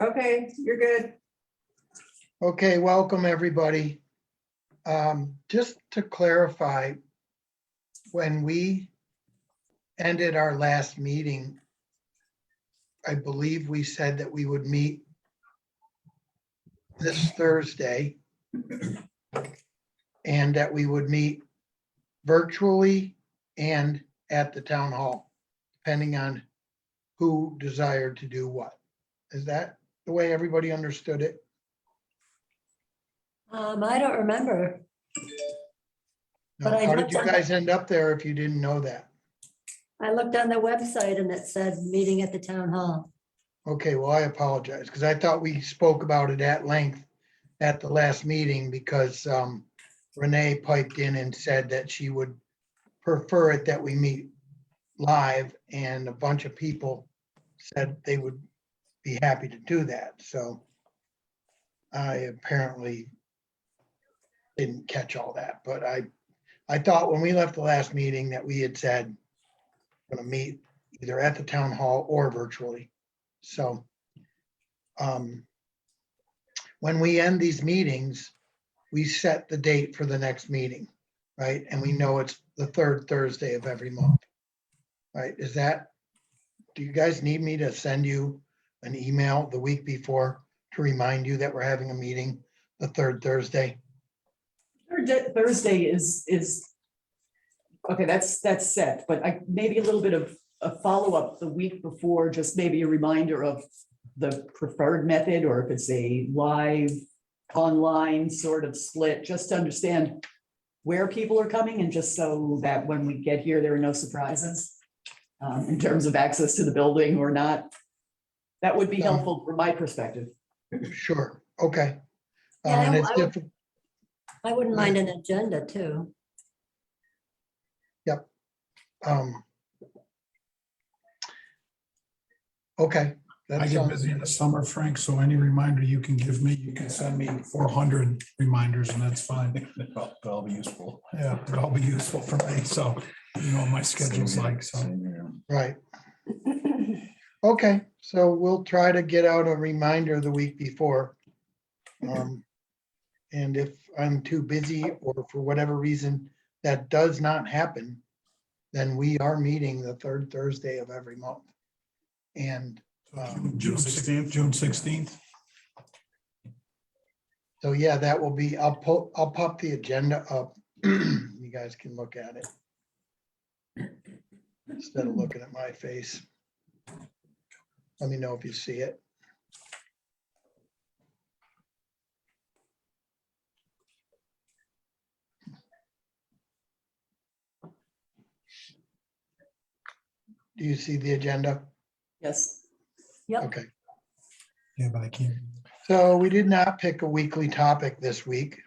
Okay, you're good. Okay, welcome everybody. Just to clarify, when we ended our last meeting, I believe we said that we would meet this Thursday and that we would meet virtually and at the town hall, depending on who desired to do what. Is that the way everybody understood it? I don't remember. No, But I how did looked you on- guys end up there if you didn't know that? I looked on the website and it said meeting at the town hall. Okay, well, I apologize, because I thought we spoke about it at length at the last meeting, because Renee piped in and said that she would prefer it that we meet live, and a bunch of people said they would be happy to do that, so I apparently didn't catch all that, but I thought when we left the last meeting that we had said we're gonna meet either at the town hall or virtually. So when we end these meetings, we set the date for the next meeting, right? And we know it's the third Thursday of every month, right? Do you guys need me to send you an email the week before to remind you that we're having a meeting the third Thursday? Thursday is, okay, that's set, but maybe a little bit of a follow-up the week before, just maybe a reminder of the preferred method, or if it's a live online sort of split, just to understand where people are coming, and just so that when we get here, there are no surprises in terms of access to the building or not. That would be helpful from my perspective. Sure, okay. Yeah, And it's I different. I wouldn't mind an agenda too. Okay. I That get sounds, busy in the summer, Frank, so any reminder you can give me, you can send me 400 reminders and that's fine. That'll be useful. Yeah, it'll be useful for me, so you know what my schedule's like, so. right. Okay, so we'll try to get out a reminder the week before. And if I'm too busy or for whatever reason that does not happen, then we are meeting the third Thursday of every month. And June 16th, June 16th. so, yeah, that will be, I'll pop the agenda up. You guys can look at it instead of looking at my face. Let me know if you see it. Do you see the agenda? Yes. Yep. Okay. Yeah, but I can't. So we did not pick a weekly topic this week.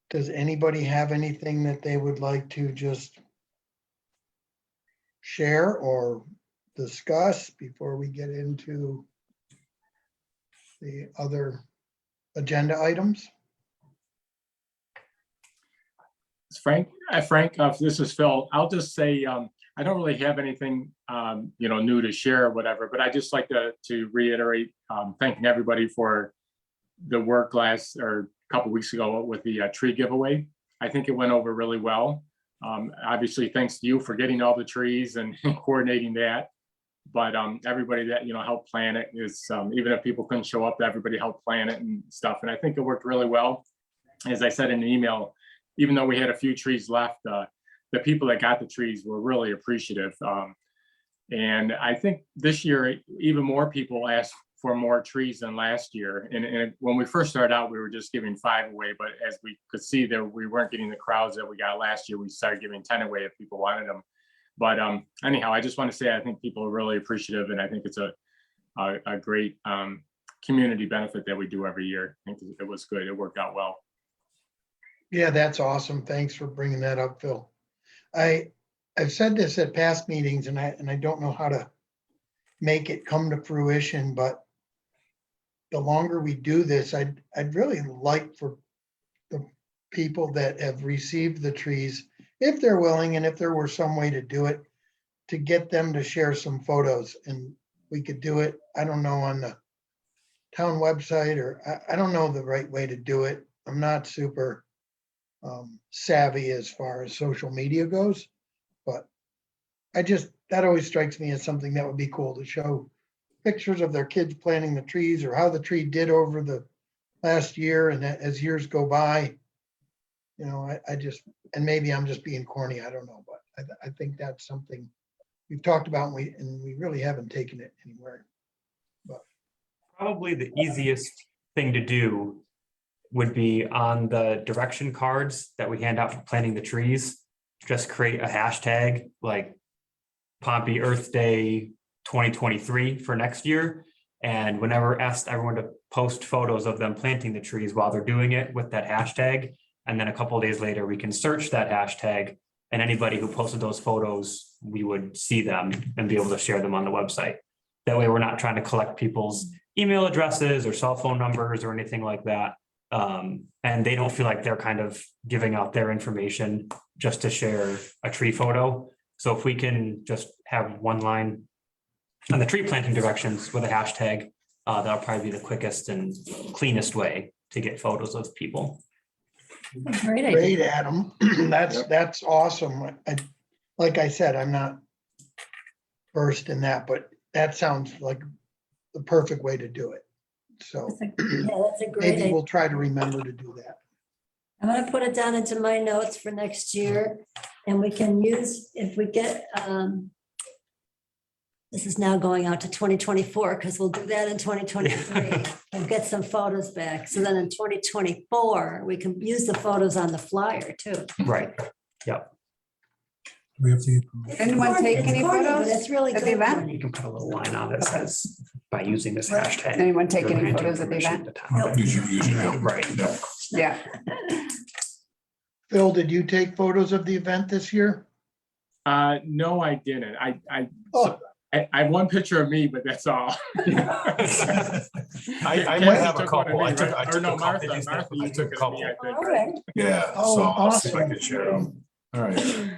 Does anybody have anything that they would like to just share or discuss before we get into the other agenda items? Frank, this is Phil. I'll just say, I don't really have anything, new to share or whatever, but I just like to reiterate, thanking everybody for the work last or a couple weeks ago with the tree giveaway. I think it went over really well. Obviously, thanks to you for getting all the trees and coordinating that. But everybody that, helped plan it is, even if people couldn't show up, everybody helped plan it and stuff. And I think it worked really well. As I said in the email, even though we had a few trees left, the people that got the trees were really appreciative. And I think this year, even more people asked for more trees than last year. And when we first started out, we were just giving 5 away. But as we could see that we weren't getting the crowds that we got last year, we started giving 10 away if people wanted them. But anyhow, I just want to say I think people are really appreciative. And I think it's a great community benefit that we do every year. I think it was good. It worked out well. Yeah, that's awesome. Thanks for bringing that up, Phil. I've said this at past meetings, and I don't know how to make it come to fruition, but the longer we do this, I'd really like for the people that have received the trees, if they're willing and if there were some way to do it, to get them to share some photos and we could do it, I don't know, on the town website, or I don't know the right way to do it. I'm not super savvy as far as social media goes, but that always strikes me as something that would be cool to show pictures of their kids planting the trees, or how the tree did over the last year, and as years go by. You know, and maybe I'm just being corny, I don't know, but I think that's something we've talked about, and we really haven't taken it anywhere. Probably the easiest thing to do would be on the direction cards that we hand out for planting the trees. Just create a hashtag like Pompey Earth Day 2023 for next year. And whenever asked everyone to post photos of them planting the trees while they're doing it with that hashtag. And then a couple of days later, we can search that hashtag, and anybody who posted those photos, we would see them and be able to share them on the website. That way, we're not trying to collect people's email addresses or cell phone numbers or anything like that. And they don't feel like they're kind of giving out their information just to share a tree photo. So if we can just have one line on the tree planting directions with a hashtag, that'll probably be the quickest and cleanest way to get photos of people. Great idea. Great, Adam. That's awesome. Like I said, I'm not versed in that, but that sounds like the perfect way to do it. So That's a great maybe idea. we'll try to remember to do that. I'm gonna put it down into my notes for next year, and we can use, if we get, this is now going out to 2024, because we'll do that in 2023. We'll get some photos back. So then in 2024, we can use the photos on the flyer too. Right. We have to. Anyone take It's any corny, but photos? It's really at the good. event? corny. You can put a little line on that says by using this hashtag. Anyone take you're any granting photos at the permission event? to town. Usually. Right. Yeah. Phil, did you take photos of the event this year? No, I didn't. Oh. I have one picture of me, but that's all. I Kathy might have a took one of couple. me, I took right? a Or no, couple. Martha, Did you Martha, think- I you took a took it of me, couple. I think, All right? right. Yeah, Oh, so I'll see if I awesome. can share them. All right.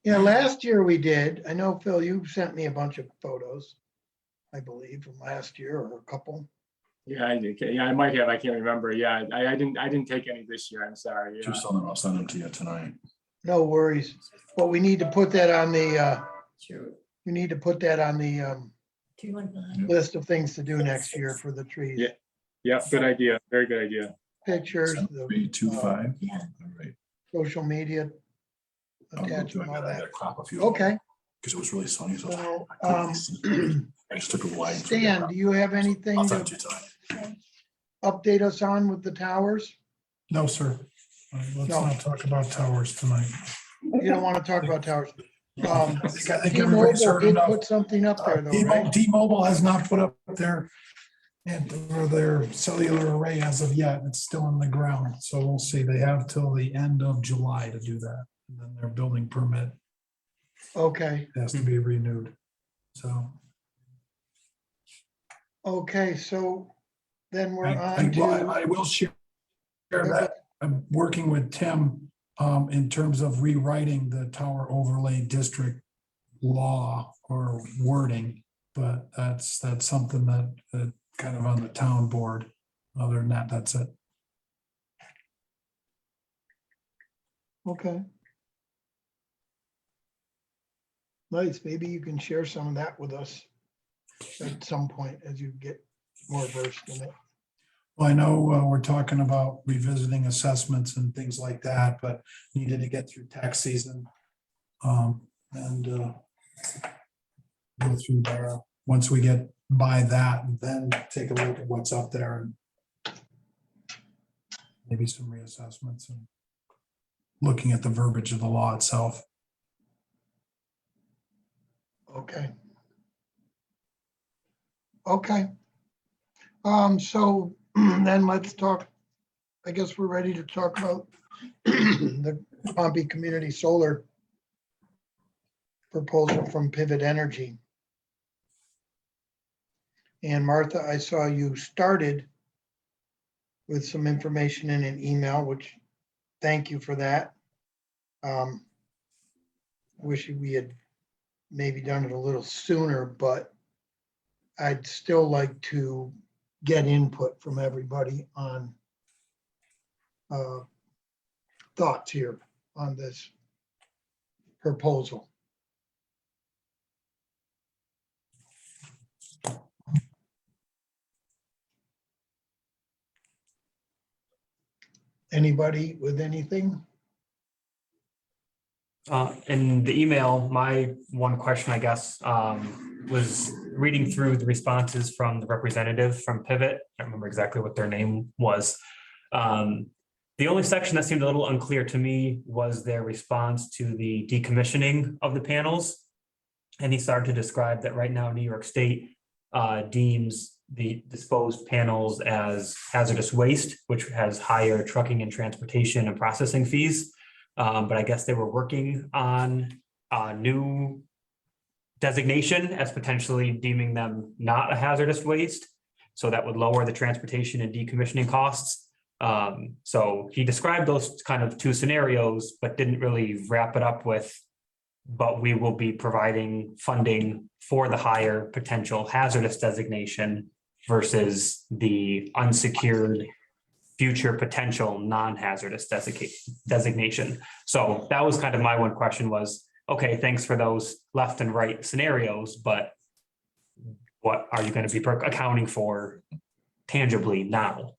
Yeah, last year we did. I know, Phil, you sent me a bunch of photos, I believe, from last year, or a couple. Yeah, I did. Yeah, I might have. I can't remember. Yeah, I didn't take any this year. I'm sorry. Yeah. Just I'll send them to you tonight. No worries. But we need to put that on the, Sure. we need to put that on the 215. list of things to do next year for the trees. Yeah. Yeah, good idea. Very good idea. Pictures, So 325. Yeah. All right. social media I'll go do it. attachment, I all gotta that. crop a few. Okay, Because it was really sunny, so so, I couldn't see. I just took a line. Stan, do you have anything I'll to send it to you tonight. update us on with the towers? No, sir. Let's No. not talk about towers tonight. You don't want to talk about towers. I think everybody's T-Mobile heard did enough. put something up there though, right? T-Mobile has not put up their cellular array as of yet. It's still in the ground. So we'll see. They have till the end of July to do that. And then their building permit Okay, has to be renewed. So okay, so then we're I on to, I will share that. I'm working with Tim in terms of rewriting the tower overlay district law or wording. But that's something that kind of on the town board. Other than that, that's it. okay. Nice, maybe you can share some of that with us at some point as you get more versed in it. Well, I know we're talking about revisiting assessments and things like that, but needed to get through tax season. And go through there. Once we get by that, then take a look at what's up there and maybe some reassessments and looking at the verbiage of the law itself. Okay. Okay. So then let's talk, I guess we're ready to talk about the Pompey Community Solar proposal from Pivot Energy. And Martha, I saw you started with some information in an email, which thank you for that. Wish we had maybe done it a little sooner, but I'd still like to get input from everybody on thoughts here on this proposal. Anybody with anything? In the email, my one question, I guess, was reading through the responses from the representative from Pivot. I don't remember exactly what their name was. The only section that seemed a little unclear to me was their response to the decommissioning of the panels. And he started to describe that right now New York State deems the disposed panels as hazardous waste, which has higher trucking and transportation and processing fees. But I guess they were working on a new designation as potentially deeming them not a hazardous waste. So that would lower the transportation and decommissioning costs. So he described those kind of two scenarios, but didn't really wrap it up with, but we will be providing funding for the higher potential hazardous designation versus the unsecured future potential non-hazardous designation. So that was kind of my one question was, okay, thanks for those left and right scenarios, but what are you going to be accounting for tangibly now?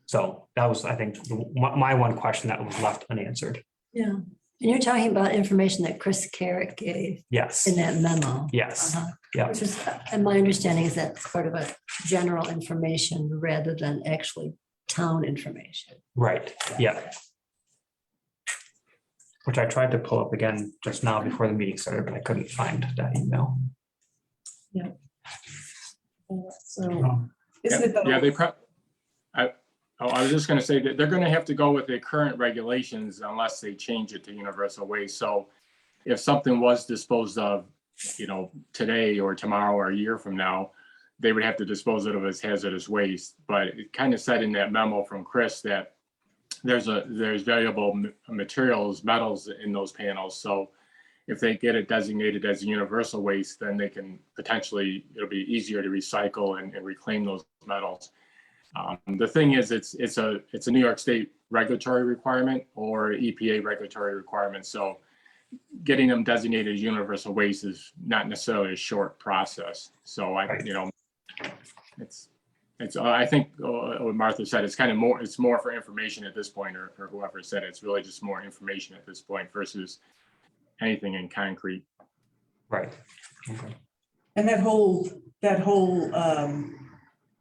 So that was, I think, my one question that was left unanswered. Yeah, and you're talking about information that Chris Carrick gave Yes, in that memo. yes, Uh-huh. yeah, Which is, and my understanding is that's part of a general information rather than actually town information. right, yeah. Which I tried to pull up again just now before the meeting started, but I couldn't find that email. So Um, isn't it Yeah, though? I was just gonna say that they're gonna have to go with the current regulations unless they change it to universal waste. So if something was disposed of, today or tomorrow or a year from now, they would have to dispose of it as hazardous waste. But it kind of said in that memo from Chris that there's valuable materials, metals in those panels. So if they get it designated as a universal waste, then they can potentially, it'll be easier to recycle and reclaim those metals. The thing is, it's a New York State regulatory requirement or EPA regulatory requirement. So getting them designated as universal waste is not necessarily a short process. So I think what Martha said, it's kind of more, it's more for information at this point, or whoever said it, it's really just more information at this point versus anything in concrete. Right. Okay. And that whole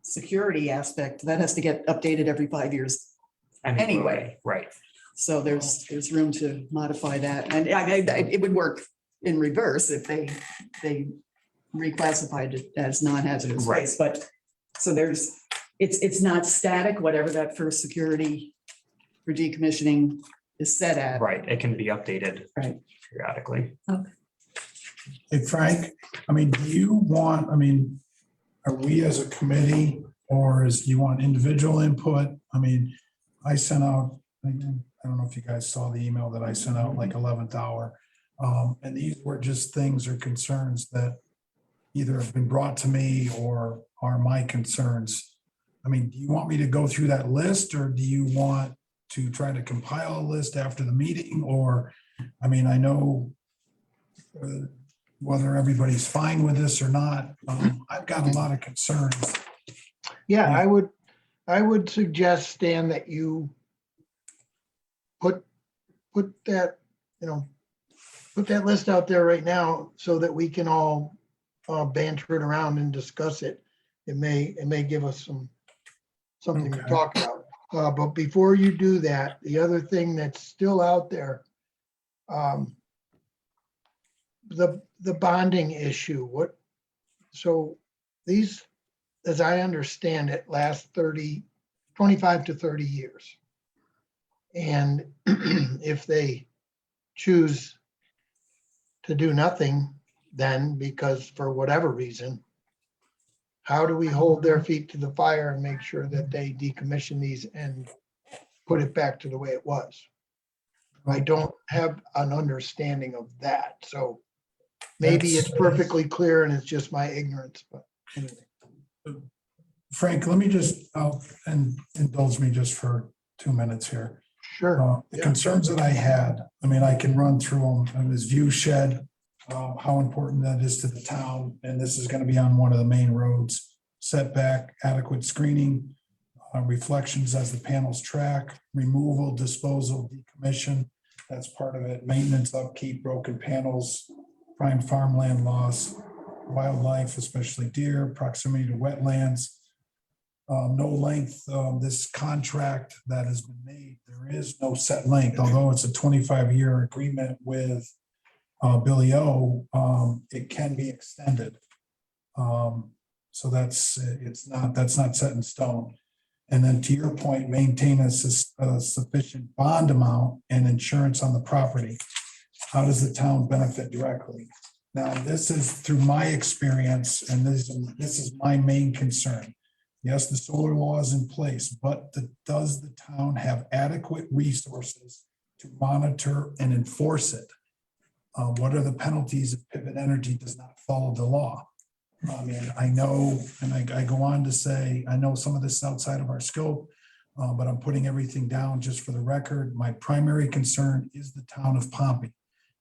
security aspect, that has to get updated every 5 years. Anyway. Right. So there's room to modify that. And it would work in reverse if they reclassified it as non-hazardous Right. waste. But so it's not static, whatever that first security for decommissioning is set at. Right. It can be updated Right. periodically. Hey, Frank, do you want, are we as a committee or do you want individual input? I sent out, I don't know if you guys saw the email that I sent out like 11th hour. And these were just things or concerns that either have been brought to me or are my concerns. Do you want me to go through that list or do you want to try to compile a list after the meeting? Or, I know whether everybody's fine with this or not. I've got a lot of concerns. Yeah, I would suggest, Stan, that you put that, put that list out there right now so that we can all banter it around and discuss it. It may give us something to Okay. talk about. But before you do that, the other thing that's still out there, the bonding issue. So these, as I understand it, last 25 to 30 years. And if they choose to do nothing, then because for whatever reason, how do we hold their feet to the fire and make sure that they decommission these and put it back to the way it was? I don't have an understanding of that. So maybe it's perfectly clear and it's just my ignorance, but anyway. Frank, let me just, and indulge me just for 2 minutes here. Sure. The Yeah. concerns that I had, I mean, I can run through them, and this view shed, how important that is to the town, and this is gonna be on one of the main roads. Setback, adequate screening, reflections as the panels track, removal, disposal, decommission, that's part of it, maintenance, upkeep, broken panels, prime farmland loss, wildlife, especially deer, proximity to wetlands. No length, this contract that has been made, there is no set length, although it's a 25-year agreement with Billy O, it can be extended. So that's not set in stone. And then to your point, maintain a sufficient bond amount and insurance on the property. How does the town benefit directly? Now, this is through my experience, and this is my main concern. Yes, the solar law is in place, but does the town have adequate resources to monitor and enforce it? What are the penalties if Pivot Energy does not follow the law? I mean, I know, and I go on to say, I know some of this is outside of our scope, but I'm putting everything down just for the record. My primary concern is the town of Pompey.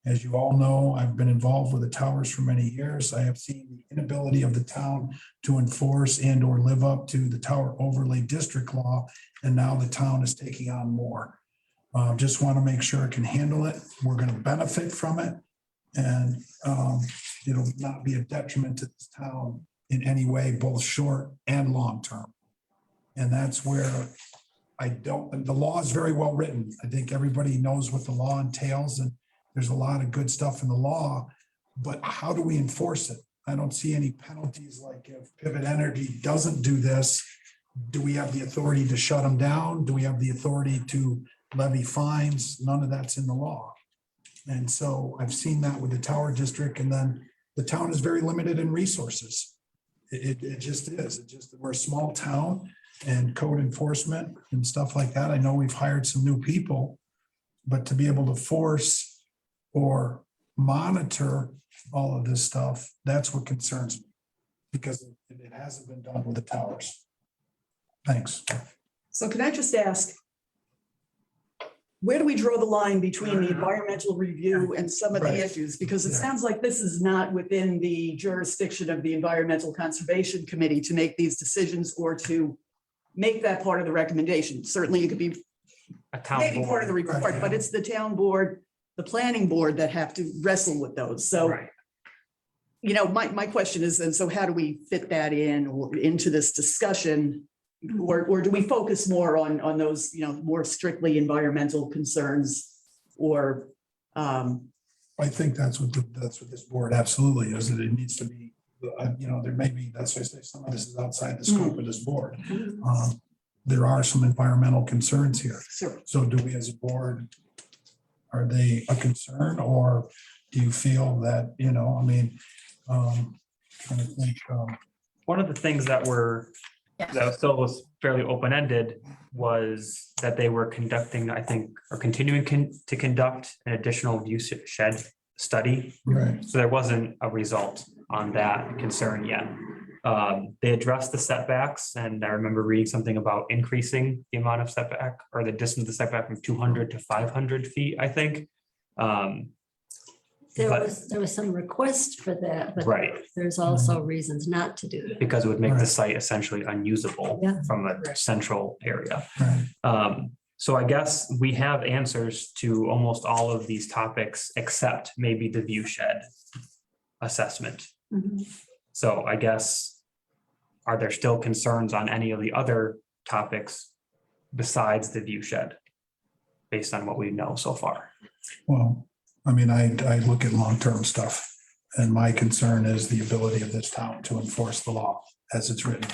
As you all know, I've been involved with the towers for many years. I have seen the inability of the town to enforce and or live up to the tower overlay district law. And now the town is taking on more. Just want to make sure it can handle it. We're going to benefit from it. And it'll not be a detriment to this town in any way, both short and long term. And that's where the law is very well written. I think everybody knows what the law entails, and there's a lot of good stuff in the law, but how do we enforce it? I don't see any penalties. Like if Pivot Energy doesn't do this, do we have the authority to shut them down? Do we have the authority to levy fines? None of that's in the law. And so I've seen that with the Tower District, and then the town is very limited in resources. It just is. We're a small town, and code enforcement and stuff like that. I know we've hired some new people, but to be able to force or monitor all of this stuff, that's what concerns me, because it hasn't been done with the towers. Thanks. So can I just ask, where do we draw the line between the environmental review and some of the Right. issues? Because it Yeah. sounds like this is not within the jurisdiction of the Environmental Conservation Committee to make these decisions or to make that part of the recommendation. Certainly it could be A town maybe part of the board. report, but it's the town board, the planning board that have to wrestle with those. So, Right. you know, my question is, and so how do we fit that in or into this discussion? Or do we focus more on those, you know, more strictly environmental concerns or, I think that's what this board absolutely is, that it needs to be, you know, there may be, that's why I say some of this is outside the scope of this board. There are some environmental concerns here. sure. So do we as a board, are they a concern, or do you feel that, you know, I mean, trying to think, One of the things that still was fairly open-ended was that they were conducting, I think, or continuing to conduct an additional view shed study. right, So there wasn't a result on that concern yet. They addressed the setbacks, and I remember reading something about increasing the amount of setback or the distance of the setback from 200 to 500 feet, I think. There was some request for that, but Right, there's also reasons not to do that. because it would make the Right. site essentially unusable Yeah. from a central area. right. So I guess we have answers to almost all of these topics, except maybe the view shed assessment. Mhm. So I guess, are there still concerns on any of the other topics besides the view shed? Based on what we know so far. Well, I mean, I look at long-term stuff, and my concern is the ability of this town to enforce the law as it's written.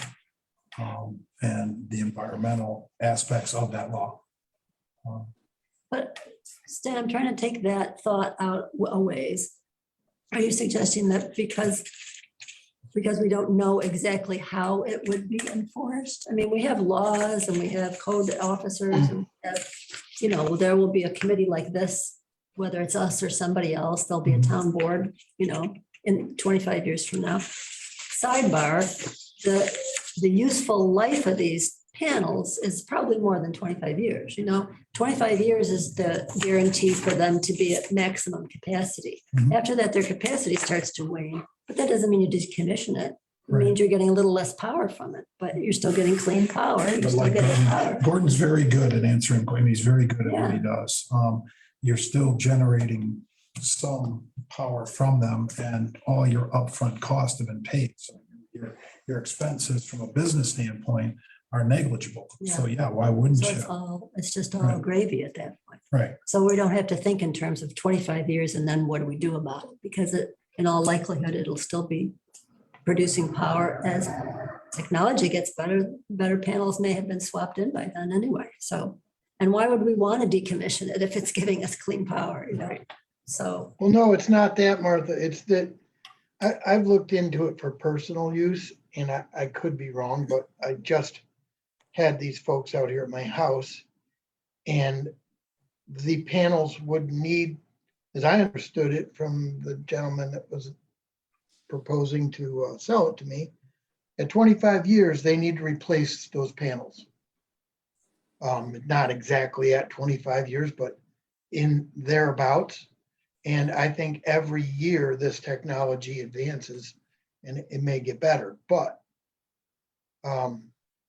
And the environmental aspects of that law. But Stan, I'm trying to take that thought out a ways. Are you suggesting that because we don't know exactly how it would be enforced? I mean, we have laws and we have code officers and, you know, there will be a committee like this, whether it's us or somebody else, there'll be a town board, you know, in 25 years from now. Sidebar, the useful life of these panels is probably more than 25 years, 25 years is the guarantee for them to be at maximum capacity. Mhm. After that, their capacity starts to wane, but that doesn't mean you decommission it. It Right. means you're getting a little less power from it, but you're still getting clean power. You're But still like getting power. Gordon's very good at answering, he's very good at what he Yeah. does. You're still generating some power from them and all your upfront costs have been paid. So your expenses from a business standpoint are negligible. So yeah, why wouldn't So you? it's just all Right. gravy at that point. Right. So we don't have to think in terms of 25 years and then what do we do about it? Because in all likelihood, it'll still be producing power as technology gets better. Better panels may have been swapped in by then anyway. So, and why would we want to decommission it if it's giving us clean power? So, Well, no, it's not that, Martha. It's that I've looked into it for personal use and I could be wrong, but I just had these folks out here at my house and the panels would need, as I understood it from the gentleman that was proposing to sell it to me, at 25 years, they need to replace those panels. Not exactly at 25 years, but in thereabouts. And I think every year this technology advances and it may get better, but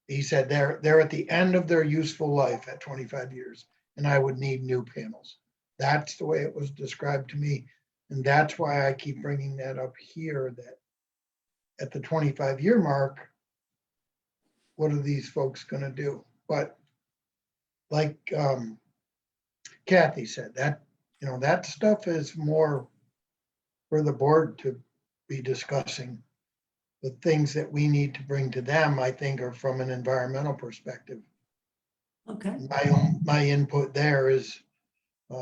he said they're at the end of their useful life at 25 years and I would need new panels. That's the way it was described to me. And that's why I keep bringing that up here, that at the 25-year mark, what are these folks gonna do? But like Kathy said, that, that stuff is more for the board to be discussing. The things that we need to bring to them, I think, are from an environmental perspective. okay. My input there is,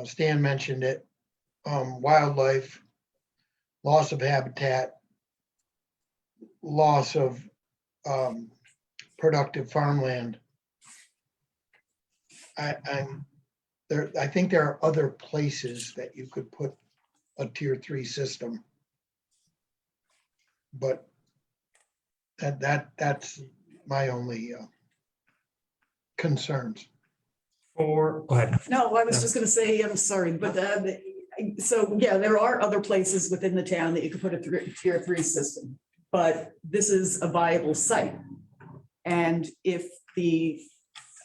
Stan mentioned it, wildlife, loss of habitat, loss of productive farmland. I think there are other places that you could put a tier 3 system. But that's my only concerns. Go ahead. No, I was Yeah. just gonna say, I'm sorry, but so, yeah, there are other places within the town that you could put a tier 3 system, but this is a viable site. And if the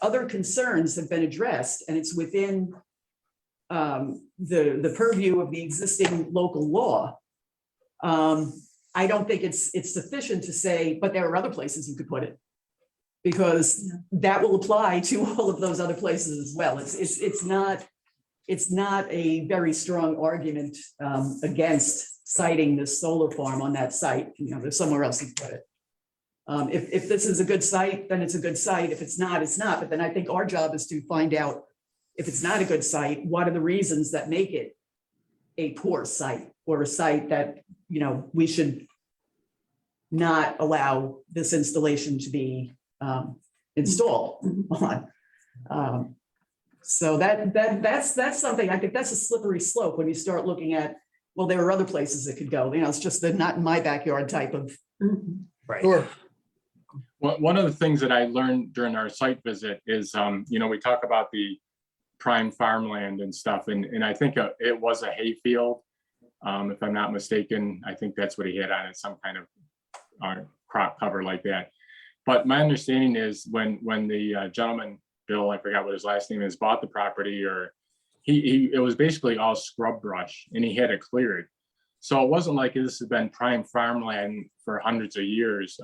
other concerns have been addressed and it's within the purview of the existing local law, I don't think it's sufficient to say, but there are other places you could put it. Because that will apply to all of those other places as well. It's not a very strong argument against citing this solar farm on that site. There's somewhere else you can put it. If this is a good site, then it's a good site. If it's not, it's not. But then I think our job is to find out if it's not a good site, what are the reasons that make it a poor site or a site that, we should not allow this installation to be installed on. So that's something, I think that's a slippery slope when you start looking at, well, there are other places it could go. It's just the not in my backyard type of. Right. Sure. Well, one of the things that I learned during our site visit is, we talk about the prime farmland and stuff, and I think it was a hay field. If I'm not mistaken, I think that's what he had on it, some kind of crop cover like that. But my understanding is when the gentleman, Bill, I forgot what his last name is, bought the property, or it was basically all scrub brush and he had it cleared. So it wasn't like this has been prime farmland for hundreds of years.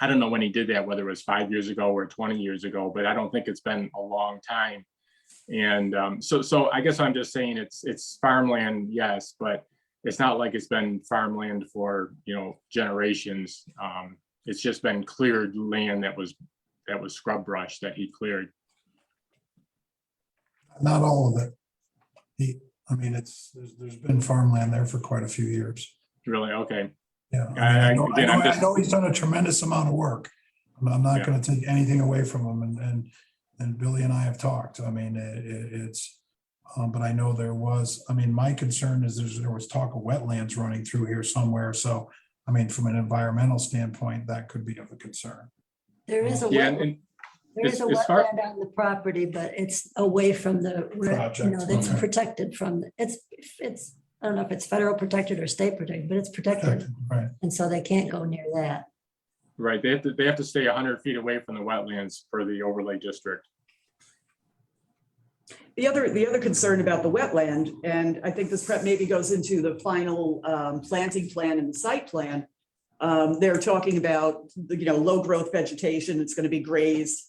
I don't know when he did that, whether it was 5 years ago or 20 years ago, but I don't think it's been a long time. And so I guess I'm just saying it's farmland, yes, but it's not like it's been farmland for, generations. It's just been cleared land that was scrub brush that he cleared. Not all of it. There's been farmland there for quite a few years. Really? Okay. Yeah, I know he's done a tremendous amount of work. I'm not Yeah. going to take anything away from him, and Billy and I have talked. But I know there was. My concern is there was talk of wetlands running through here somewhere. So I mean, from an environmental standpoint, that could be of a concern. There is a Yeah, wetland. and There is a as far- wetland on the property, but it's away from the, Project, it's okay. protected from, it's, I don't know if it's federal protected or state protected, but it's protected. Right. And so they can't go near that. right, they have to stay 100 feet away from the wetlands for the overlay district. The other concern about the wetland, and I think this prep maybe goes into the final planting plan and the site plan. They're talking about, low growth vegetation, it's going to be grazed,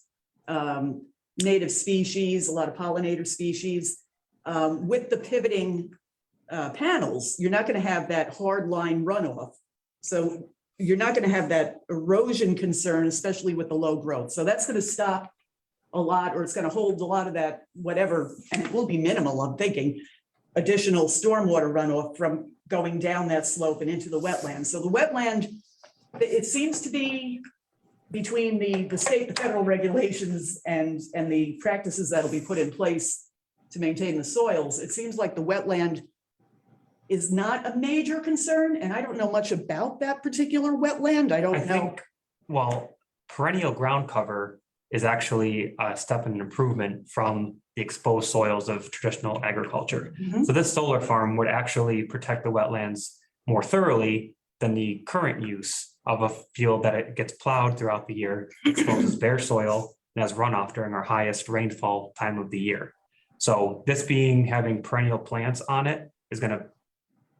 native species, a lot of pollinator species. With the pivoting panels, you're not going to have that hard line runoff. So you're not going to have that erosion concern, especially with the low growth. So that's going to stop a lot, or it's going to hold a lot of that, whatever, and it will be minimal, I'm thinking, additional stormwater runoff from going down that slope and into the wetland. So the wetland, it seems to be between the state, the federal regulations and the practices that'll be put in place to maintain the soils. It seems like the wetland is not a major concern, and I don't know much about that particular wetland. I I don't know. think, well, perennial ground cover is actually a step in improvement from the exposed soils of traditional agriculture. Mhm. So this solar farm would actually protect the wetlands more thoroughly than the current use of a field that it gets plowed throughout the year, exposes bare soil, and has runoff during our highest rainfall time of the year. So this having perennial plants on it is going to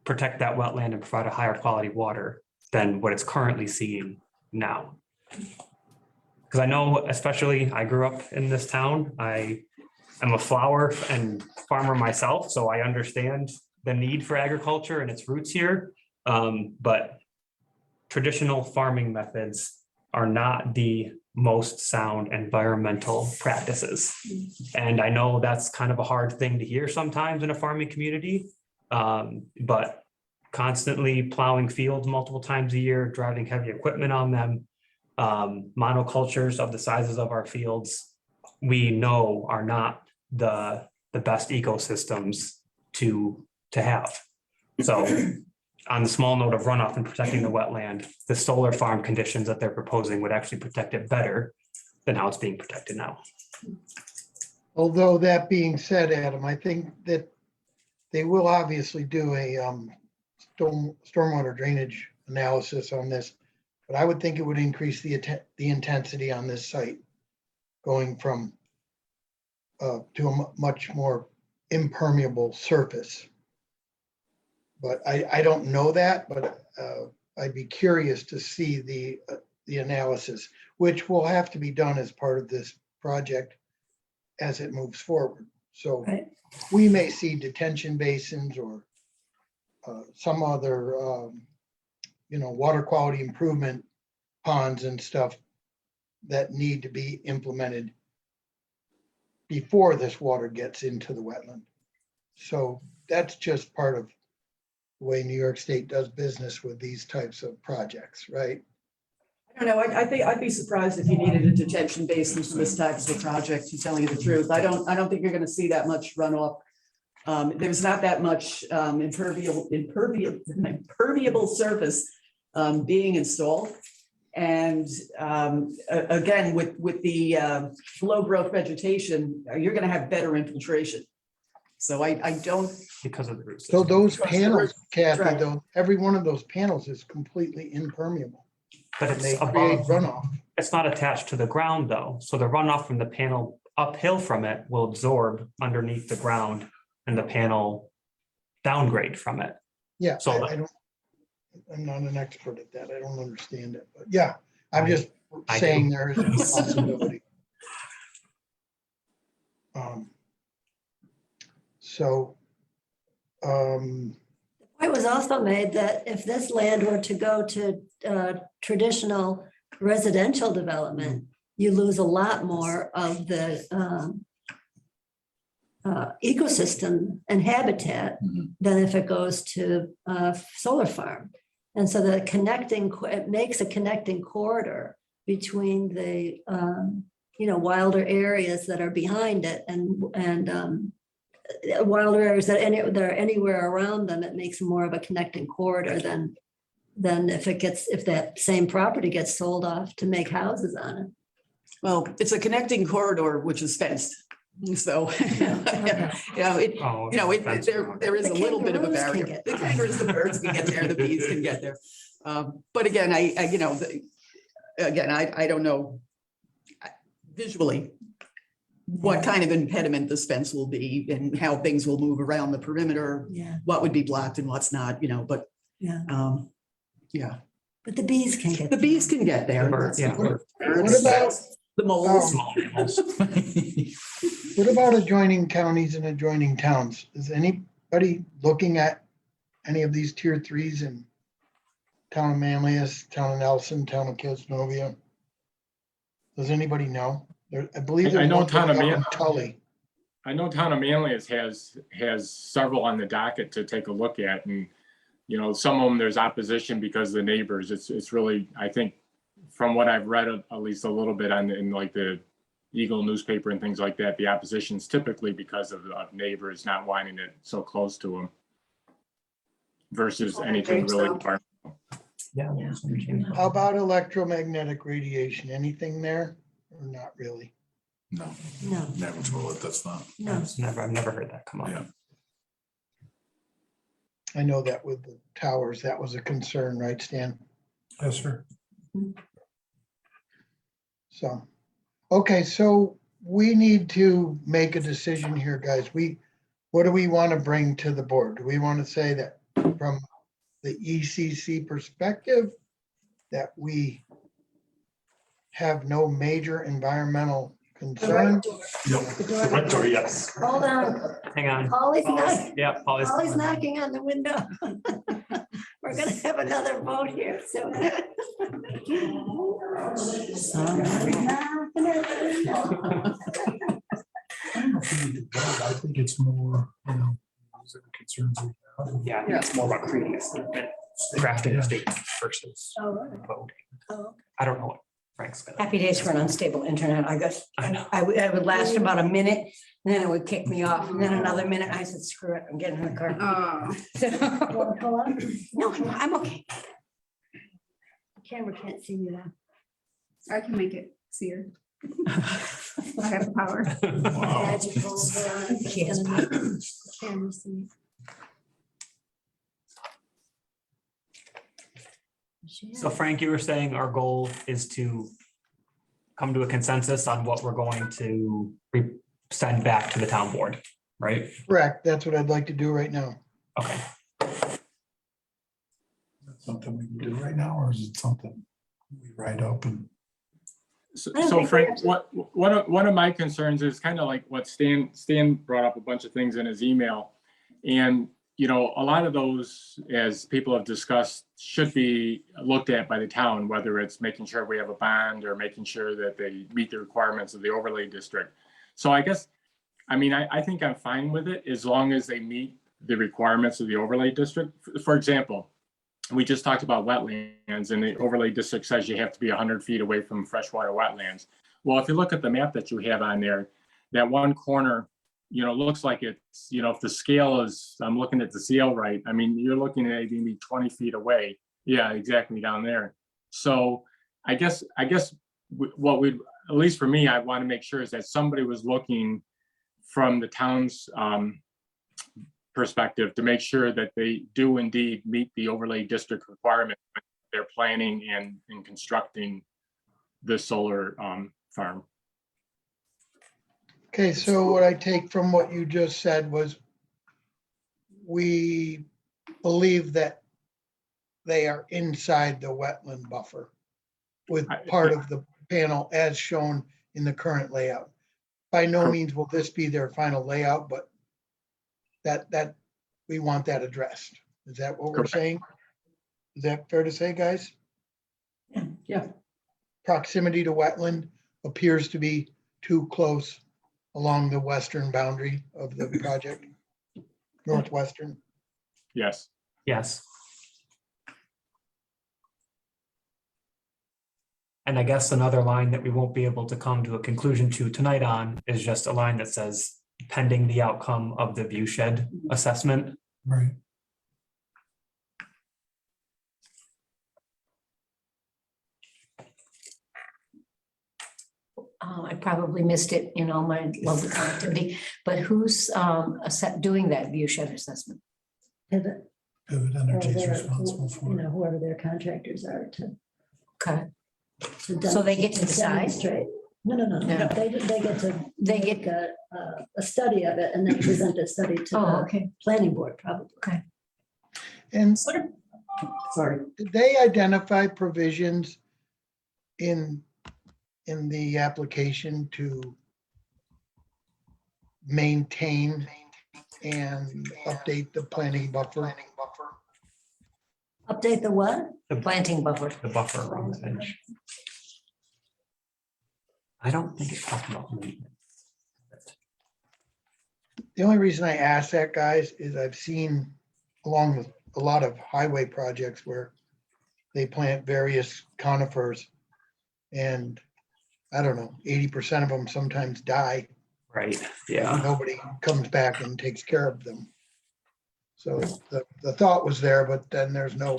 protect that wetland and provide a higher quality water than what it's currently seeing now. Because I know, especially I grew up in this town, I am a flower and farmer myself, so I understand the need for agriculture and its roots here. But traditional farming methods are not the most sound environmental practices. And I know that's kind of a hard thing to hear sometimes in a farming community. But constantly plowing fields multiple times a year, driving heavy equipment on them, monocultures of the sizes of our fields, we know are not the best ecosystems to have. So on the small note of runoff and protecting the wetland, the solar farm conditions that they're proposing would actually protect it better than how it's being protected now. Although that being said, Adam, I think that they will obviously do a stormwater drainage analysis on this, but I would think it would increase the intensity on this site, going from to a much more impermeable surface. But I don't know that, but I'd be curious to see the analysis, which will have to be done as part of this project as it moves forward. So Right. we may see detention basins or some other, water quality improvement ponds and stuff that need to be implemented before this water gets into the wetland. So that's just part of the way New York State does business with these types of projects, right? I don't know, I think I'd be surprised if you needed a detention basin for this type of a project, to tell you the truth. I don't think you're gonna see that much runoff. There's not that much impermeable surface being installed. And again, with the low growth vegetation, you're gonna have better infiltration. So I don't, Because of the root So system. those panels, Kathy, Right. though, every one of those panels is completely impermeable. But And it's they create above, runoff. it's not attached to the ground though. So the runoff from the panel uphill from it will absorb underneath the ground and the panel downgrade from it. Yeah, So I'm not an expert at that. I don't understand it, but yeah, I'm just I saying do. there is a possibility. So, It was also made that if this land were to go to traditional residential development, you lose a lot more of the ecosystem and habitat than if it goes to solar farm. And so it makes a connecting corridor between the wilder areas that are behind it and wilder areas that are anywhere around them. It makes more of a connecting corridor than then if that same property gets sold off to make houses on it. Well, it's a connecting corridor, which is fenced. So, Okay. Oh, there is The a little bit of a kangaroos can barrier. get The there. kangaroos, the birds can get there, the bees can get there. But again, I don't know visually what kind of impediment this fence will be and how things will move around the perimeter, Yeah, what would be blocked and what's not, but, yeah. yeah, But the bees can get. the bees can get there. Yeah. What about, The moles. Small mammals. what about adjoining counties and adjoining towns? Is anybody looking at any of these tier threes in town of Manlius, town of Nelson, town of Kisnovia? Does anybody know? I believe I there's know one town of up in Man- Tully. I know town of Manlius has several on the docket to take a look at, and some of them there's opposition because of the neighbors. It's really, I think, from what I've read at least a little bit in like the Eagle newspaper and things like that, the opposition's typically because of neighbors not wanting it so close to them versus anything really. Yeah. How about electromagnetic radiation? Anything there or not really? No, No, never told it, that's not. no. I've never heard that come up. Yeah. I know that with the towers, that was a concern, right, Stan? Yes, sir. So, okay, so we need to make a decision here, guys. What do we want to bring to the board? Do we want to say that from the ECC perspective, that we have no major environmental concern? Yes. Hold on, Hang on. Polly's knocking, Yeah, Polly's. Polly's knocking on the window. We're gonna have another vote here soon. Somebody's knocking at the window. I don't know if we need to vote. I think it's more, these are the concerns we have. Yeah, I think it's more about creating a statement, drafting a statement versus Oh, right. voting. Oh, I don't know what Frank's gonna. Happy days for an unstable internet. I guess I know. I would last about a minute, and then it would kick me off, and then another minute. I said, screw it, I'm getting in the car. well, hold on. No, I'm okay. Camera can't see you now. I can make it clear. I have the power. Wow. Magical, it's Yes. gonna make the camera see. So Frank, you were saying our goal is to come to a consensus on what we're going to send back to the town board, right? Correct, that's what I'd like to do right now. Okay. Something we can do right now, or is it something we write up and? So I don't so think we Frank, have to- one of my concerns is kind of like what Stan brought up a bunch of things in his email. And, a lot of those, as people have discussed, should be looked at by the town, whether it's making sure we have a bond or making sure that they meet the requirements of the overlay district. So I guess, I think I'm fine with it as long as they meet the requirements of the overlay district. For example, we just talked about wetlands, and the overlay district says you have to be 100 feet away from freshwater wetlands. Well, if you look at the map that you have on there, that one corner, looks like it's, if the scale is, I'm looking at the scale right, you're looking at maybe 20 feet away. Yeah, exactly, down there. So I guess what we'd, at least for me, I want to make sure is that somebody was looking from the town's perspective to make sure that they do indeed meet the overlay district requirement when they're planning and constructing the solar farm. Okay, so what I take from what you just said was we believe that they are inside the wetland buffer with part of the panel as shown in the current layout. By no means will this be their final layout, but that we want that addressed. Is that what we're Correct. saying? Is that fair to say, guys? Yeah. Proximity to wetland appears to be too close along the western boundary of the project, northwestern. Yes. Yes. And I guess another line that we won't be able to come to a conclusion to tonight on is just a line that says pending the outcome of the view shed assessment. Right. I probably missed it in all my lovely connectivity, but who's doing that view shed assessment? Pivot, Pivot or Energy is their- responsible you for it. know, whoever their contractors are Okay, to. So they get to decide? demonstrate. No, no, no, No. no, they get to. They make a study of it and then present a study to oh, the okay, planning board, probably. And Sorry. did they identify provisions in the application to maintain and update the planting buffer? Update the what? The planting buffer. the buffer around the edge. I don't think it talked about maintenance. The only reason I ask that, guys, is I've seen along with a lot of highway projects where they plant various conifers and I don't know, 80% of them sometimes die. Right, yeah. Nobody comes back and takes care of them. So the thought was there, but then there's no,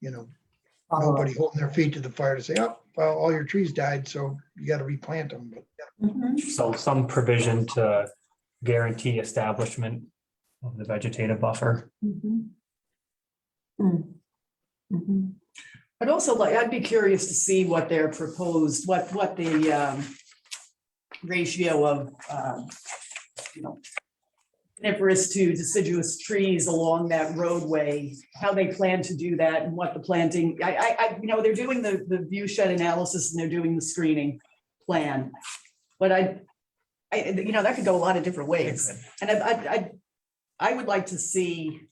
nobody holding their feet to the fire to say, oh, well, all your trees died, so you got to replant them. But Mhm. So some provision to guarantee establishment of the vegetative buffer. Mhm. Mm. Mhm. I'd also like, I'd be curious to see what their proposed, what the ratio of, coniferous to deciduous trees along that roadway, how they plan to do that and what the planting, they're doing the view shed analysis and they're doing the screening plan. But that could go a lot of different ways. And I would like to see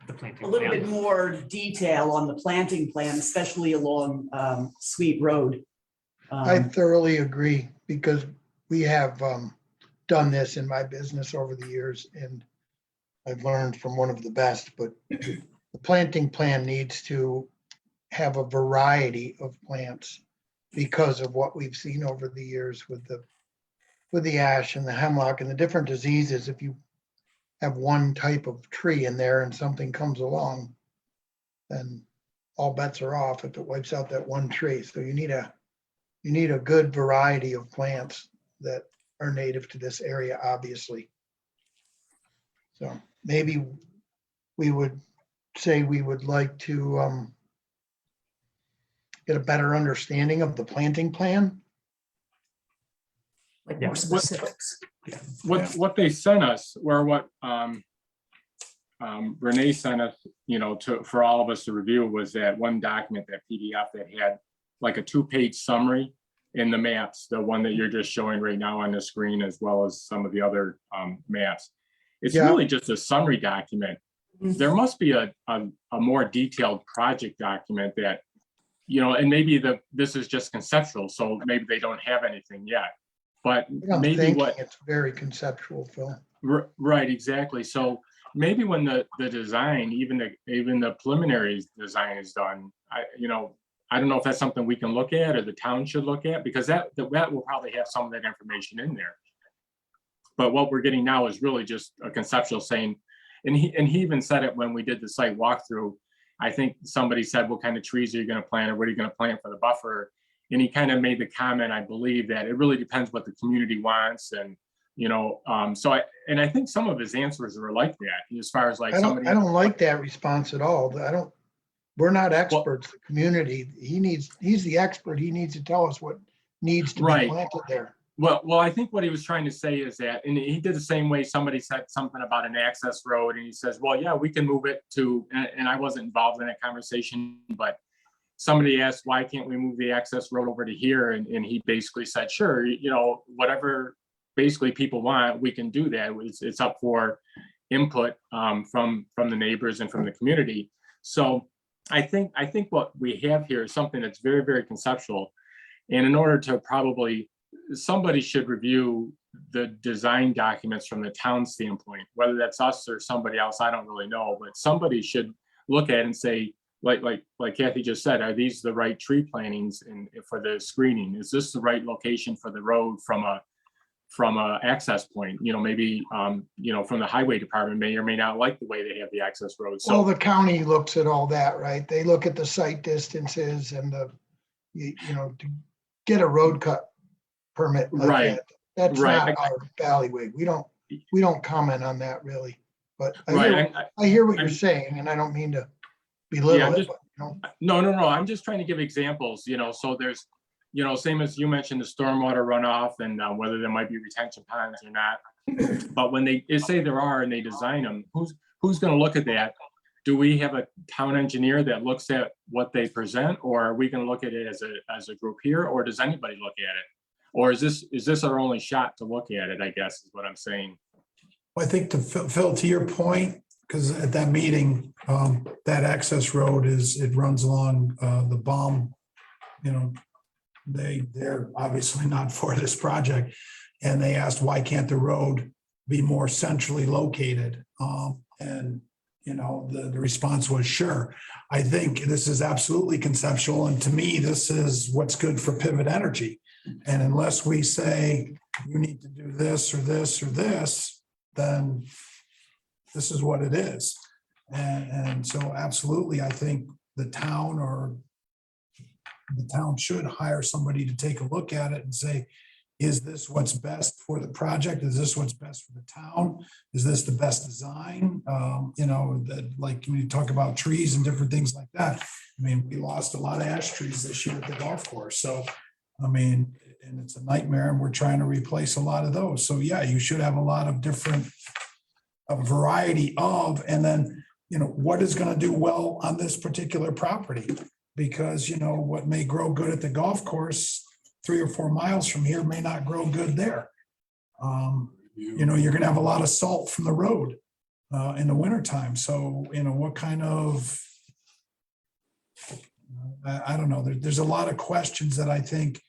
The planting a little bit plan. more detail on the planting plan, especially along Sweet Road. I thoroughly agree because we have done this in my business over the years and I've learned from one of the best, but the planting plan needs to have a variety of plants because of what we've seen over the years with the ash and the hemlock and the different diseases. If you have one type of tree in there and something comes along, then all bets are off if it wipes out that one tree. So you need a good variety of plants that are native to this area, obviously. So maybe we would say we would like to get a better understanding of the planting plan. Like Yeah. more specifics. What they sent us, or what Renee sent us, for all of us to review, was that one document, that PDF that had like a 2-page summary in the maps, the one that you're just showing right now on the screen, as well as some of the other maps. It's Yeah. really just a summary document. Mhm. There must be a more detailed project document that, and maybe this is just conceptual, so maybe they don't have anything yet. But I'm maybe thinking what, it's very conceptual, Phil. right, exactly. So maybe when the design, even the preliminary design is done, I don't know if that's something we can look at or the town should look at, because that will probably have some of that information in there. But what we're getting now is really just a conceptual saying, and he even said it when we did the site walkthrough. I think somebody said, what kind of trees are you going to plant, or what are you going to plant for the buffer? And he kind of made the comment, I believe, that it really depends what the community wants. And, I think some of his answers were like that, as far as like I somebody. don't like that response at all. We're not experts, the community. He's the expert. He needs to tell us what needs to be Right. planted there. Well, I think what he was trying to say is that, and he did the same way, somebody said something about an access road, and he says, well, yeah, we can move it to, and I wasn't involved in that conversation, but somebody asked, why can't we move the access road over to here? And he basically said, sure, whatever basically people want, we can do that. It's up for input from the neighbors and from the community. So I think what we have here is something that's very, very conceptual. And in order to somebody should review the design documents from the town standpoint, whether that's us or somebody else, I don't really know, but somebody should look at it and say, like Kathy just said, are these the right tree plantings for the screening? Is this the right location for the road from a access point? Maybe from the highway department may or may not like the way they have the access road. So Well, the county looks at all that, right? They look at the site distances and to get a road cut permit like Right, that. That's right. not our bailiwick. We don't comment on that really. But Right. I hear what you're I'm- saying, and I don't mean to Yeah, belittle I'm it, just- but you know, No, I'm just trying to give examples, so there's, same as you mentioned, the stormwater runoff and whether there might be retention ponds or not. But when they say there are and they design them, who's gonna look at that? Do we have a town engineer that looks at what they present, or are we gonna look at it as a group here, or does anybody look at it? Or is this our only shot to look at it, I guess, is what I'm saying. I think to Phil, to your point, because at that meeting, that access road it runs along the bomb, they're obviously not for this project. And they asked, why can't the road be more centrally located? And the response was, sure. I think this is absolutely conceptual. And to me, this is what's good for Pivot Energy. And unless we say you need to do this or this or this, then this is what it is. And so absolutely, I think the town should hire somebody to take a look at it and say, is this what's best for the project? Is this what's best for the town? Is this the best design? That like when you talk about trees and different things like that. I mean, we lost a lot of ash trees this year at the golf course. So, I mean, and it's a nightmare and we're trying to replace a lot of those. So yeah, you should have a lot of different, a variety of, and then, what is going to do well on this particular property? Because, what may grow good at the golf course 3 or 4 miles from here may not grow good there. You're going to have a lot of salt from the road in the wintertime. So, what kind of, I don't know, there's a lot of questions that I think,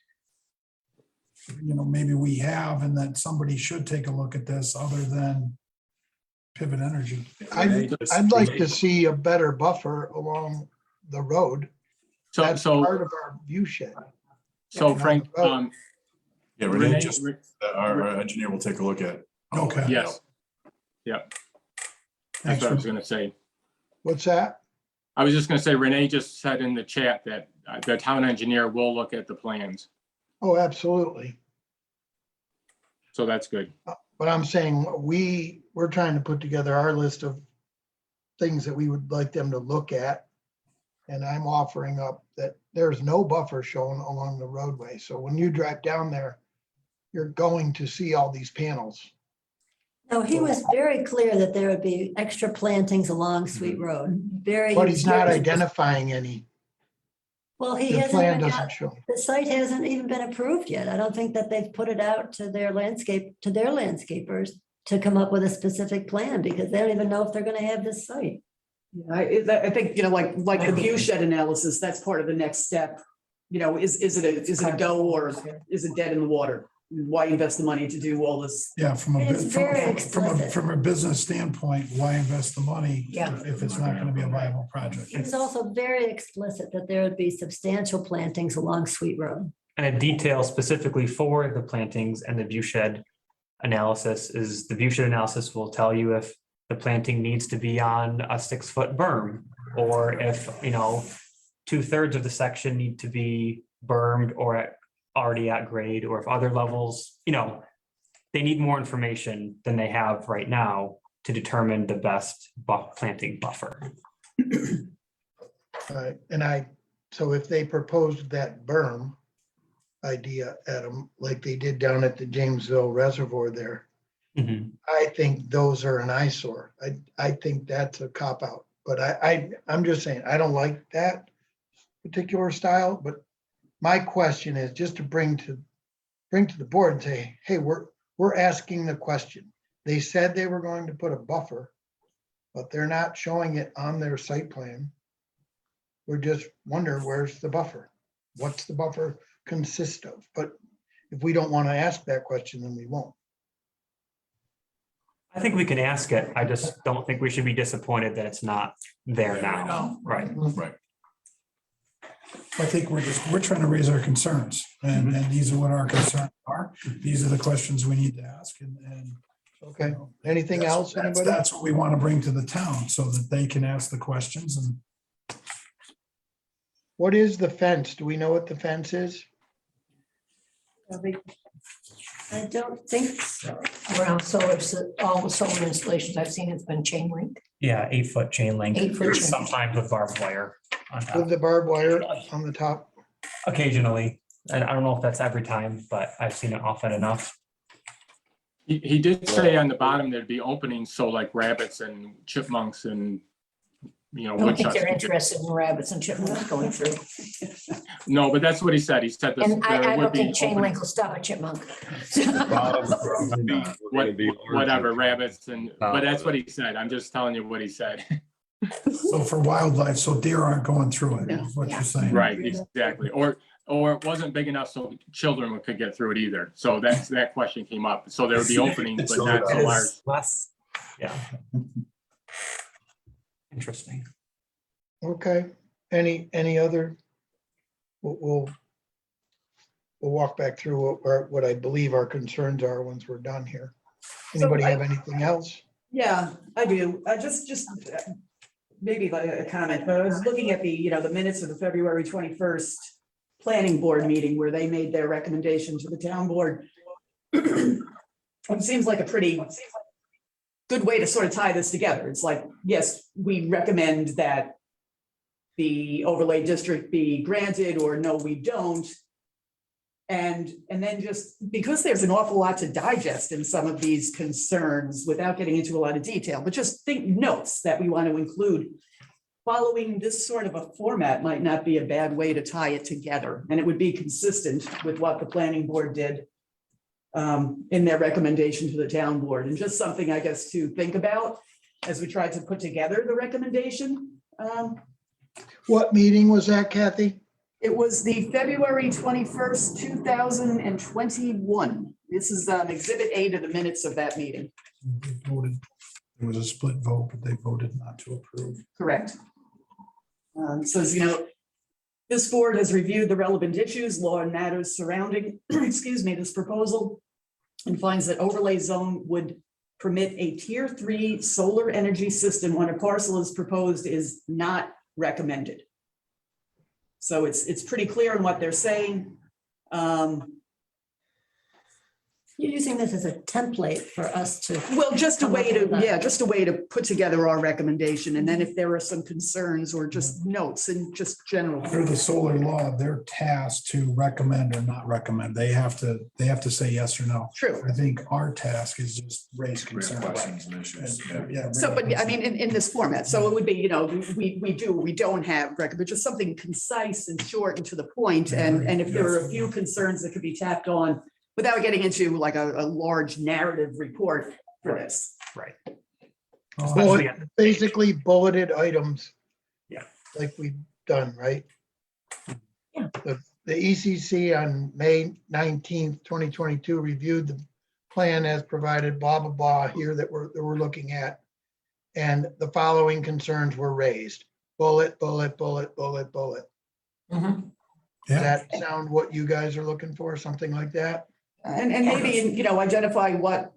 maybe we have, and that somebody should take a look at this other than Pivot Energy. I'd like to see a better buffer along the road. That's part of our view shed. So Frank, Yeah, Renee, Renee, just, our engineer will take a look at. Okay. yes. Yeah, that's what I was gonna say. What's that? I was just gonna say, Renee just said in the chat that the town engineer will look at the plans, Oh, absolutely. so that's good. But I'm saying we're trying to put together our list of things that we would like them to look at. And I'm offering up that there's no buffer shown along the roadway. So when you drive down there, you're going to see all these panels. No, he was very clear that there would be extra plantings along Sweet Road. But he's not identifying any. Well, he The hasn't plan even doesn't got, show. the site hasn't even been approved yet. I don't think that they've put it out to their landscapers to come up with a specific plan, because they don't even know if they're gonna have this site. I think, like the view shed analysis, that's part of the next step. Is it a go or is it dead in the water? Why invest the money to do all this? Yeah, from a, It's very from a, explicit. from a business standpoint, why invest the money Yeah. if it's not going to be a viable project? He was also very explicit that there would be substantial plantings along Sweet Road. And a detail specifically for the plantings and the view shed analysis is the view shed analysis will tell you if the planting needs to be on a 6-foot berm, or if, 2/3 of the section need to be bermed or already at grade, or if other levels, they need more information than they have right now to determine the best planting buffer. So if they proposed that berm idea, Adam, like they did down at the Jamesville Reservoir there, Mhm. I think those are an eyesore. I think that's a cop-out. But I'm just saying, I don't like that particular style, but my question is just to bring to the board and say, hey, we're asking the question. They said they were going to put a buffer, but they're not showing it on their site plan. We're just wondering, where's the buffer? What's the buffer consist of? But if we don't want to ask that question, then we won't. I think we can ask it. I just don't think we should be disappointed that it's not there now. Right. Right. I think we're trying to raise our concerns, and these are what our concerns are. These are the questions we need to ask, and Okay, anything that's- else, that's- anybody? That's what we want to bring to the town, so that they can ask the questions. And What is the fence? Do we know what the fence is? I don't think so. Around solar, all the solar installations I've seen, it's been chain link. Yeah, 8-foot chain link. 8-foot chain. Sometimes with barbed wire on With top, the barbed wire on the top. occasionally. And I don't know if that's every time, but I've seen it often enough. He did say on the bottom there'd be openings, so like rabbits and chipmunks and, I don't think woodchucks. they're could get- interested in rabbits and chipmunks going through. No, but that's what he said. He said this- And I there don't would be think chain link openings, will stop a chipmunk. whatever, rabbits and, but that's what he said. I'm just telling you what he said. So for wildlife, so deer aren't going through it, is what Yeah. you're saying. Right, exactly. Or it wasn't big enough so children could get through it either. So that question came up. So there would be openings, but not so It large. is less, yeah. Interesting. Okay, any other? We'll walk back through what I believe our concerns are once we're done here. Anybody have anything else? Yeah, I do. Just maybe like a comment, but I was looking at the minutes of the February 21st planning board meeting where they made their recommendation to the town board. It seems like a pretty good way to sort of tie this together. It's like, yes, we recommend that the overlay district be granted, or no, we don't. And then just because there's an awful lot to digest in some of these concerns without getting into a lot of detail, but just think notes that we want to include. Following this sort of a format might not be a bad way to tie it together, and it would be consistent with what the planning board did in their recommendation to the town board, and just something, I guess, to think about as we try to put together the recommendation. What meeting was that, Kathy? It was the February 21st, 2021. This is Exhibit A to the minutes of that meeting. They voted, it was a split vote, but they voted not to approve. Correct. It says, this board has reviewed the relevant issues, law and matters surrounding, this proposal, and finds that overlay zone would permit a tier 3 solar energy system when a parcel is proposed is not recommended. So it's pretty clear in what they're saying. You're using this as a template for us to. Well, just a way to, Come up with that. just a way to put together our recommendation. And then if there are some concerns or just notes and just general. Under the solar law, they're tasked to recommend or not recommend. They have to say yes or no. True. I think our task is just raise Raise concerns. questions and issues. Yeah. Yeah. So, but I mean, in this format, so it would be, we don't have record, but just something concise and short and to the point. And if there are a few concerns that could be tapped on without getting into like a large narrative report for this. Right. Bullet- Basically bulleted items. Yeah. Like we've done, right? Yeah. The ECC on May 19th, 2022 reviewed the plan as provided, blah, blah, blah, here that we're looking at. And the following concerns were raised. Bullet, bullet, bullet, bullet, bullet. Does Yeah, that sound what you guys are looking for? Something like that? And maybe, identify what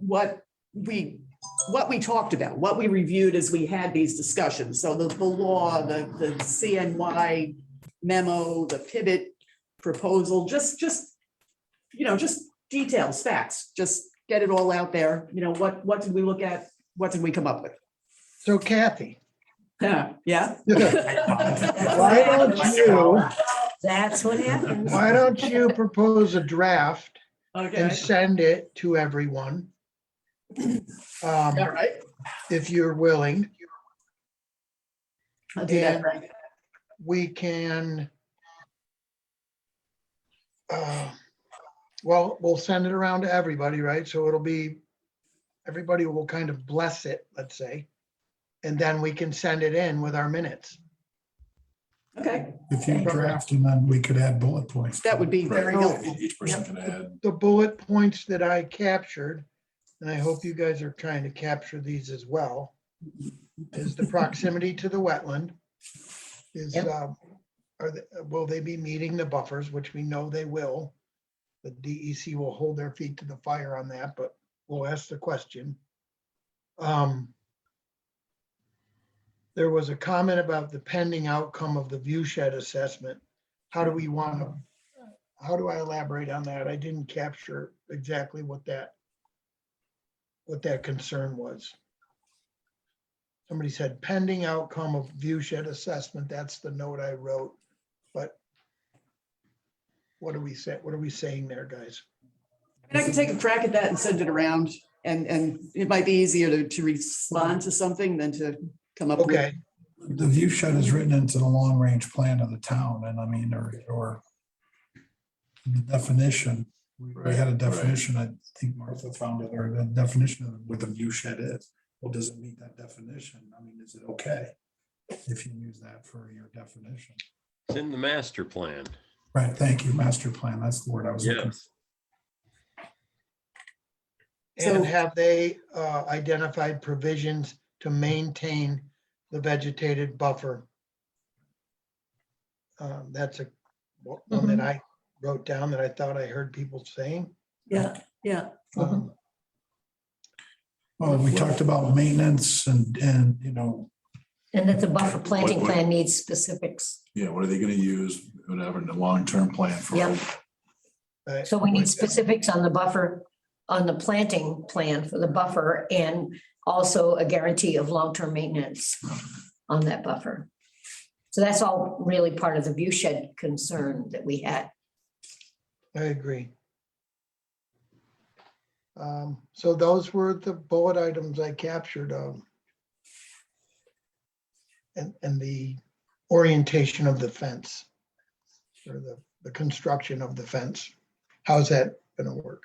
we talked about, what we reviewed as we had these discussions. So the law, the CNY memo, the pivot proposal, just details, facts, just get it all out there. What did we look at? What did we come up with? So Kathy, Yeah. why don't you propose a draft and Okay. send it to everyone? All right. If you're willing, I'll do that, And- Frank. we can. Well, we'll send it around to everybody, right? So everybody will kind of bless it, let's say. And then we can send it in with our minutes. Okay, if you draft and then we could add bullet points. that would be very Right. helpful. Each person can add. The bullet points that I captured, and I hope you guys are trying to capture these as well, is the proximity to the wetland. Will they be meeting the buffers, which we know they will. The DEC will hold their feet to the fire on that, but we'll ask the question. There was a comment about the pending outcome of the view shed assessment. How do we want to how do I elaborate on that? I didn't capture exactly what that concern was. Somebody said pending outcome of view shed assessment. That's the note I wrote. But what are we saying there, guys? And I can take a crack at that and send it around, and it might be easier to respond to something than to come up with. Okay, The view shed is written into the long range plan of the town, and I mean, or the definition, we had a definition, I think Martha found it, or the definition of what the view shed is. Well, does it meet that definition? I mean, is it okay if you use that for your definition? It's in the master plan. Right, thank you, master plan, that's the word I was looking for. Yes. and So- have they identified provisions to maintain the vegetated buffer? That's one that I wrote down that I thought I heard people saying. Yeah, yeah. Um, Well, we talked about maintenance and, you know, And that the buffer planting What- plan needs specifics. Yeah, what are they gonna use, whatever, the long-term plan for? Yep. So we need specifics on the buffer, on the planting plan for the buffer, and also a guarantee of long-term maintenance on that buffer. So that's all really part of the view shed concern that we had. I agree. So those were the bullet items I captured. And the orientation of the fence, or the construction of the fence. How's that gonna work?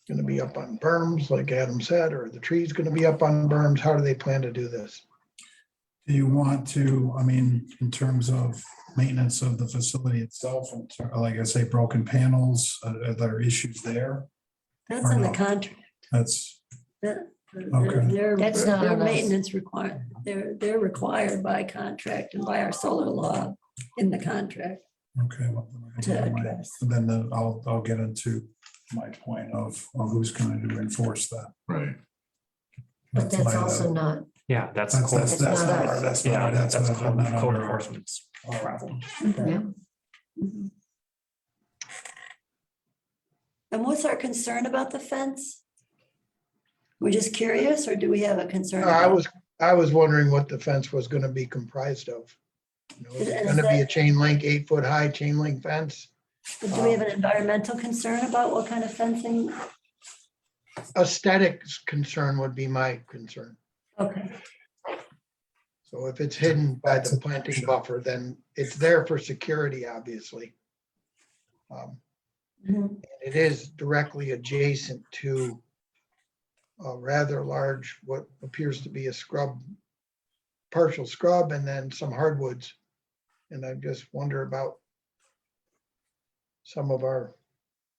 Gonna be up on berms, like Adam said, or the tree's gonna be up on berms? How do they plan to do this? do you want to, I mean, in terms of maintenance of the facility itself, and like I say, broken panels, are there issues there? That's Or in the not? contract. That's, That- Okay. That's not Their on us. maintenance required, they're required by contract and by our solar law in the contract okay. Well, to address. then I'll get into my point of who's going to enforce that. Right. But that's my, also not, Yeah, that's. That's code- not not our, us. that's Yeah, not, that's that's not code under our enforcement's problem. yeah. Mhm. And what's our concern about the fence? We're just curious, or do we have a concern? about- I was wondering what the fence was gonna be comprised of. You know, is it Is gonna be a that- chain link, 8-foot high chain link fence? Do we have an environmental concern about what kind of fencing? Aesthetics concern would be my concern. Okay, So if it's hidden by That's the a planting sure. buffer, then it's there for security, obviously. Mhm. It is directly adjacent to a rather large, what appears to be a scrub, partial scrub, and then some hardwoods. And I just wonder about some of our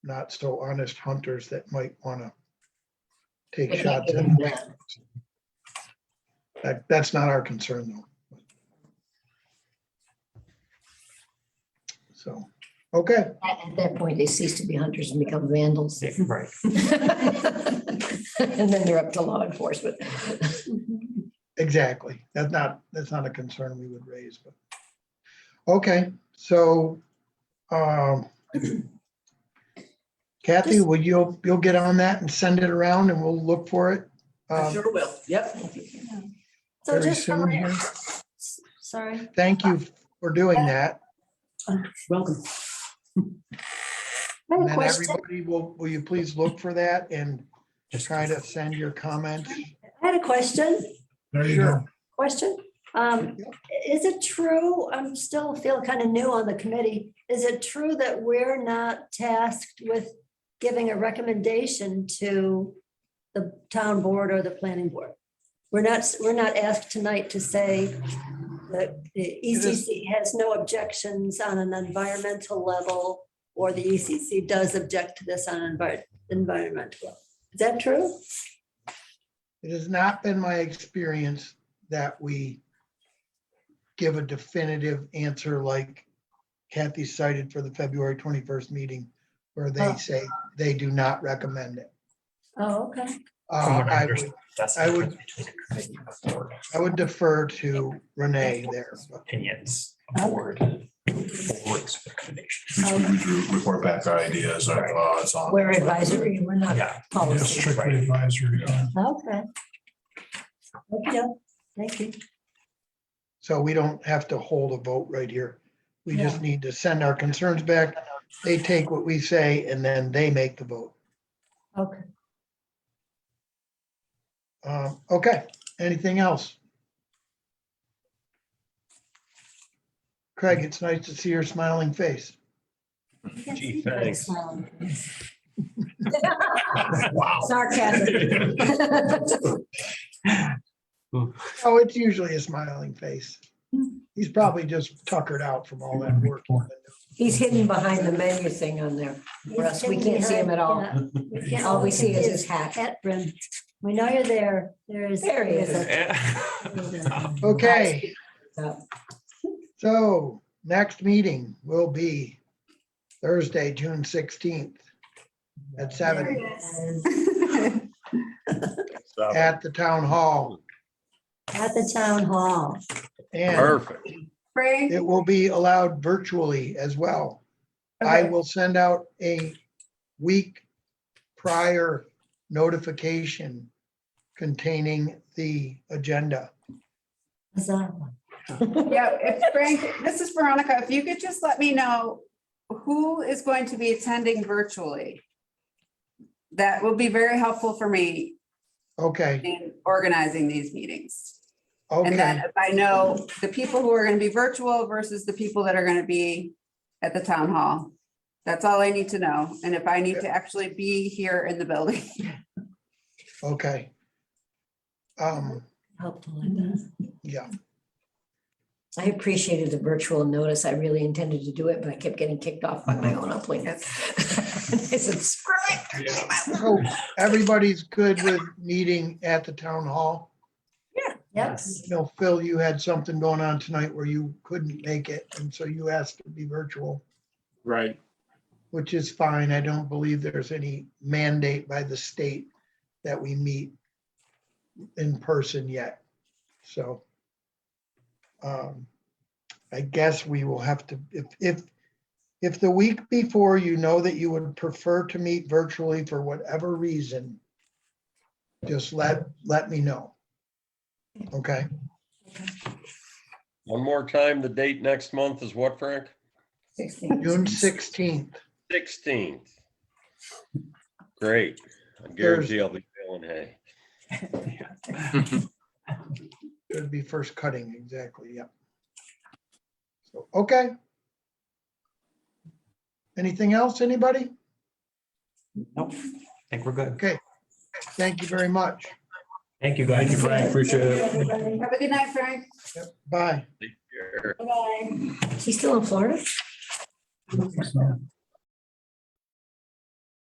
not so honest hunters that might want to take They can't shots get at into that. That's not our concern, though. So, okay, At that point, they cease to be hunters and become vandals. Yeah, right. And then they're up to law enforcement. exactly. That's not a concern we would raise, but. Okay, so, Kathy, Just- you'll get on that and send it around and we'll look for it. I sure will. Yep. So Very just from soon a- here. Sorry. Thank you for doing that. Welcome. I have And a then question. everybody, will you please look for that and just try to send your comments? I had a question. There you Sure. go. Question. Is it true, I'm still feel kind of new on the committee, is it true that we're not tasked with giving a recommendation to the town board or the planning board? We're not asked tonight to say that the ECC has no objections on an environmental level, or the ECC does object to this on an environmental level. Is that true? It has not been my experience that we give a definitive answer like Kathy cited for the February 21st meeting, where they Oh. say they do not recommend it. Oh, okay. From what I I understand, that's the I would- difference between a committee and a board. would defer to Renee there. Opinions, a board. board's recommendations. We do report back our ideas, our thoughts on. We're advisory, we're not Yeah. Just policy. strictly advisory. Okay. Okay, thank you. So we don't have to hold a vote right here. We just need to send our concerns back. They take what we say and then they make the vote. Okay. Okay, anything else? Craig, it's nice to see your smiling face. Gee, thanks. Wow. Sarcasm. Oh, it's usually a smiling face. He's probably just tuckered out from all that work. He's hidden behind the menu thing on there. For us, we can't see him at all. All we see is his hat. Hat brim. We know you're there. There is. There he is. Okay, So, so next meeting will be Thursday, June 16th at 7 at the town hall. At the town hall. And Perfect. Frank, it will be allowed virtually as well. I okay, will send out a week prior notification containing the agenda. Huzzah. yeah, if Frank, this is Veronica, if you could just let me know who is going to be attending virtually. That will be very helpful for me Okay, in organizing these meetings. And then okay, if I know the people who are gonna be virtual versus the people that are gonna be at the town hall. That's all I need to know. And if I need to actually be here in the building. okay. Helpful, I guess. Yeah, I appreciated the virtual notice. I really intended to do it, but I kept getting kicked off by my own appointment. I said, screw it. so everybody's good with meeting at the town hall? Yes. You know, Phil, you had something going on tonight where you couldn't make it, and so you asked to be virtual, Right. which is fine. I don't believe there's any mandate by the state that we meet in person yet. So I guess we will have to, if the week before you know that you would prefer to meet virtually for whatever reason, just let me know. Okay, One more time, the date next month is what, Frank? June 16th. 16th. Great. I guarantee I'll be feeling hay. It would be first cutting, exactly, yeah. So, okay. Anything else, anybody? Nope, I think we're good. Okay, thank you very much. Thank you, guys. Thank you, Frank. Appreciate it. Have a good night, Frank. Yep, bye. Take care. Bye. Is he still in Florida? So,